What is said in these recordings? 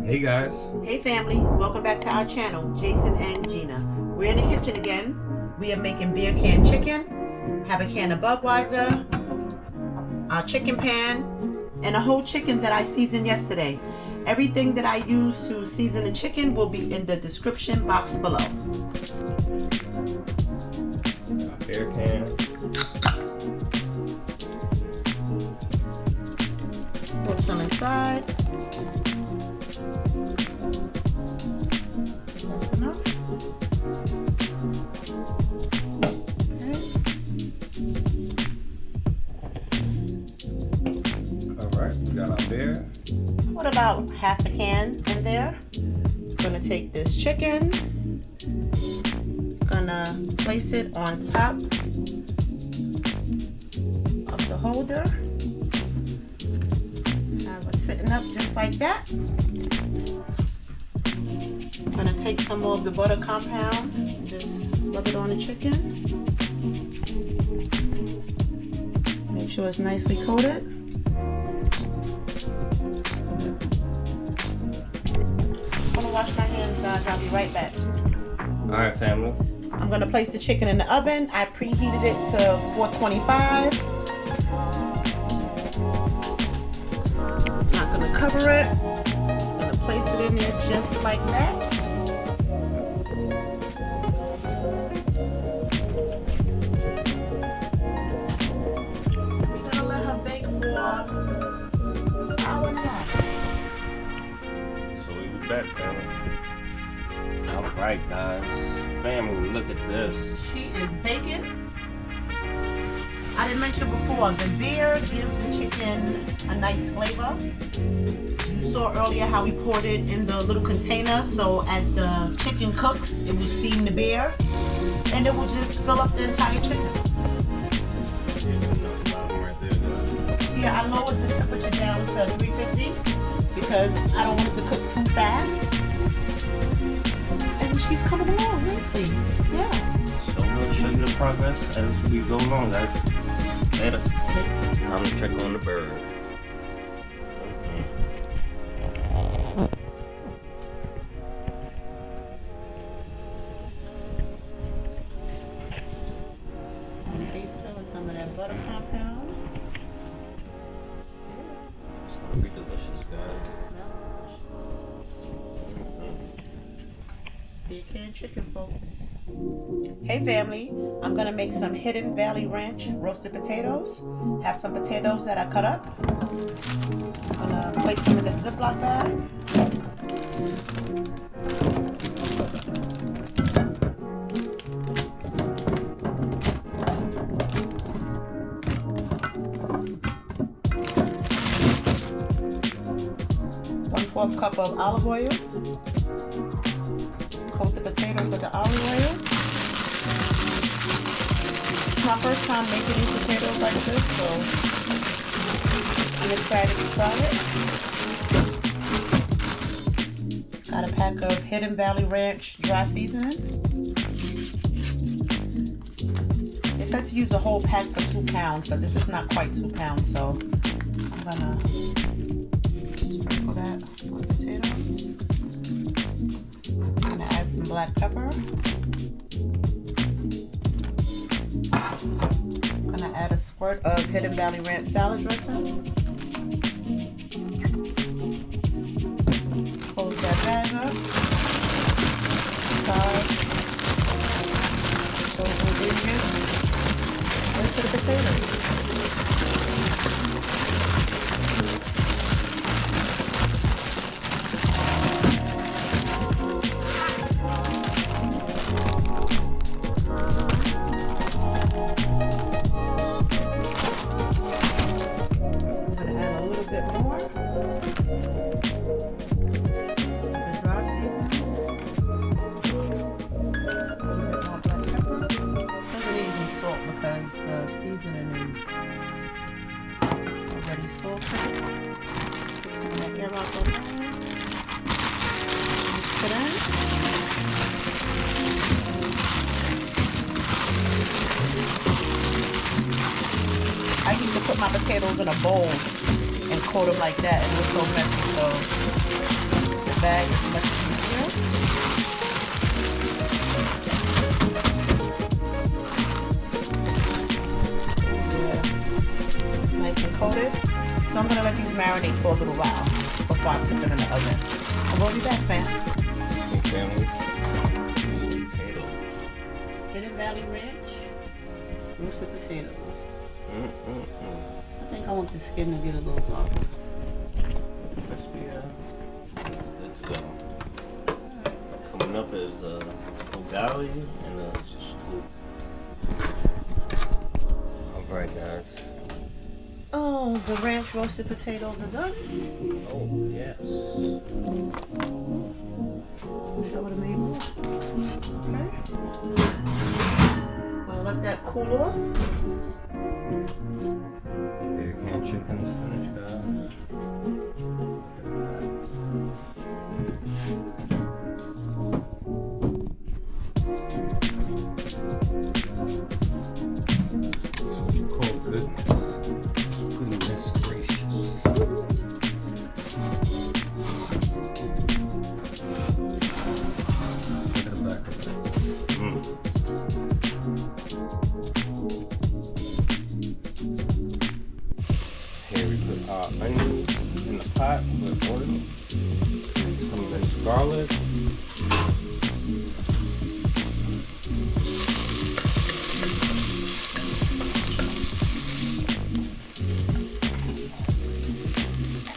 Hey guys. Hey family, welcome back to our channel, Jason and Gina. We're in the kitchen again. We are making beer can chicken. Have a can of Budweiser, our chicken pan, and a whole chicken that I seasoned yesterday. Everything that I use to season the chicken will be in the description box below. Beer can. Put some inside. That's enough. Okay. Alright, we got our beer. Put about half a can in there. I'm gonna take this chicken. Gonna place it on top of the holder. Have it sitting up just like that. Gonna take some more of the butter compound and just rub it on the chicken. Make sure it's nicely coated. I'm gonna wash my hands, guys. I'll be right back. Alright, family. I'm gonna place the chicken in the oven. I preheated it to 425. Not gonna cover it. Just gonna place it in there just like that. We're gonna let her bake for an hour and a half. So we be back, family. Alright, guys. Family, look at this. She is baking. I didn't mention before, the beer gives the chicken a nice flavor. You saw earlier how we poured it in the little container, so as the chicken cooks, it will steam the beer, and it will just fill up the entire chicken. Yeah, I lowered the temperature down to 350 because I don't want it to cook too fast. And she's coming along nicely. Yeah. So we'll show you the progress as we go along, guys. Later. Time to check on the bird. Paste her with some of that butter compound. It's gonna be delicious, guys. Beer can chicken, folks. Hey family, I'm gonna make some Hidden Valley Ranch roasted potatoes. Have some potatoes that I cut up. I'm gonna place them in a Ziploc bag. 1/4 cup of olive oil. Coat the potatoes with the olive oil. It's my first time making these potatoes like this, so I'm excited to try it. Got a pack of Hidden Valley Ranch dry seasoning. They said to use a whole pack for 2 pounds, but this is not quite 2 pounds, so I'm gonna sprinkle that on the potatoes. Some black pepper. I'm gonna add a squirt of Hidden Valley Ranch salad dressing. Close that bag up. Side. Those ingredients into the potatoes. Because the seasoning is already salted. Take some of that air out the way. Mix it in. I used to put my potatoes in a bowl and coat them like that, and it was so messy. So the bag is much easier. Yeah, it's nice and coated. So I'm gonna let these marinate for a little while before I put them in the oven. I will be back, fam. Hey, family. Potatoes. Hidden Valley Ranch, roasted potatoes. I think I want the skin to get a little darker. Crispy, good to go. Coming up is ugali and a scoop. Alright, guys. Oh, the ranch roasted potatoes are done. Oh, yes. Wish I would have made more. Okay. Gonna let that cool off. Beer can chicken's finished, guys. That's what you call goodness. Goodness gracious. Look at the back of it. Here we put our onions in the pot with oil, some minced garlic,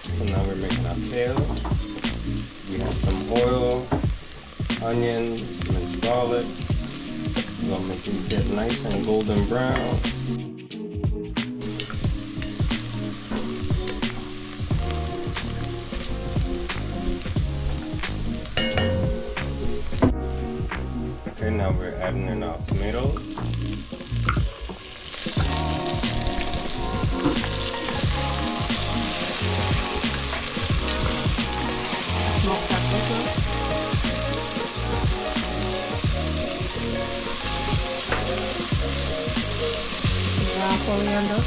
so now we're making our kale. We have some oil, onions, minced garlic. We're gonna make these get nice and golden brown. Okay, now we're adding in our tomatoes. Smoked paprika. Ground coriander.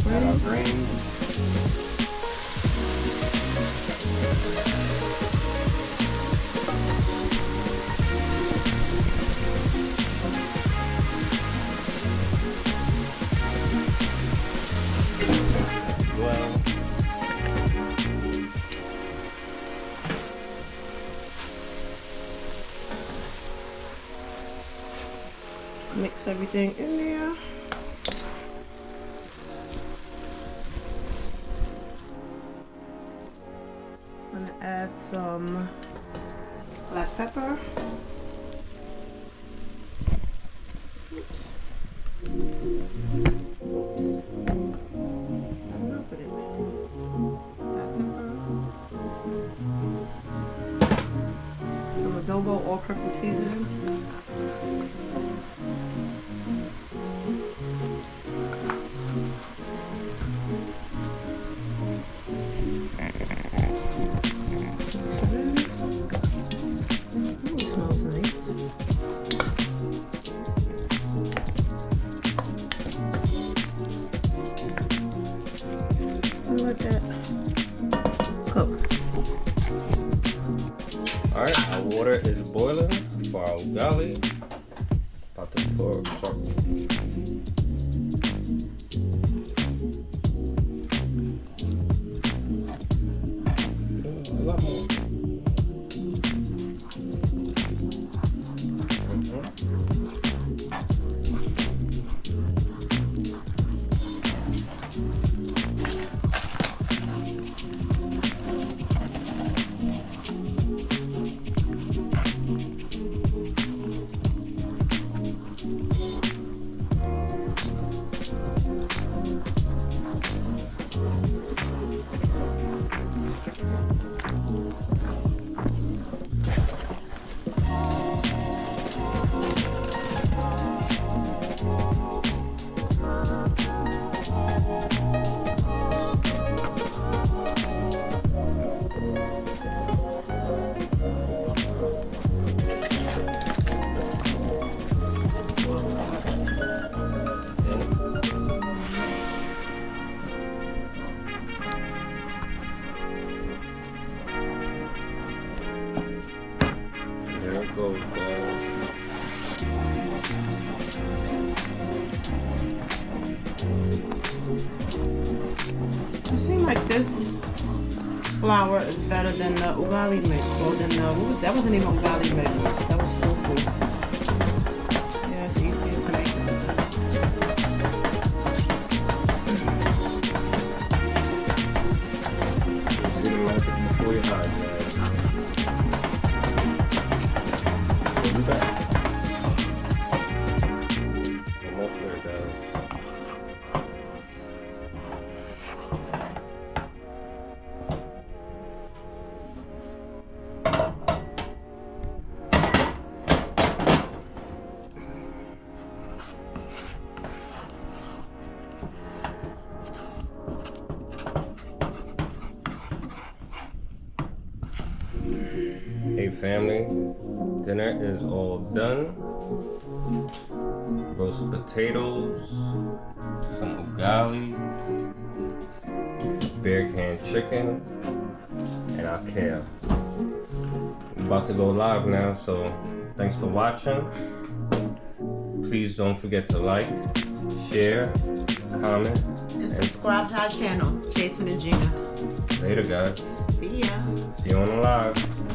Add our grains. Well, Mix everything in there. I'm gonna add some black pepper. Oops. I'm gonna put it black pepper. Some adobo all-purpose seasoning. Let that cook. alright, our water is boiling for our ugali. About to pour salt. A lot more. goes, guys. It seems like this flour is better than the ugali mix. Well, than the, that wasn't even ugali mix. That was tofu. Yeah, it's easier to make. See the magic before your eyes, guys. We'll be back. Almost there, guys. Hey family, dinner is all done. Roast potatoes, some ugali, beer can chicken, and our kale. We're about to go live now, so thanks for watching. Please don't forget to like, share, comment, And subscribe to our channel, Jason and Gina. Later, guys. See ya. See you on the live.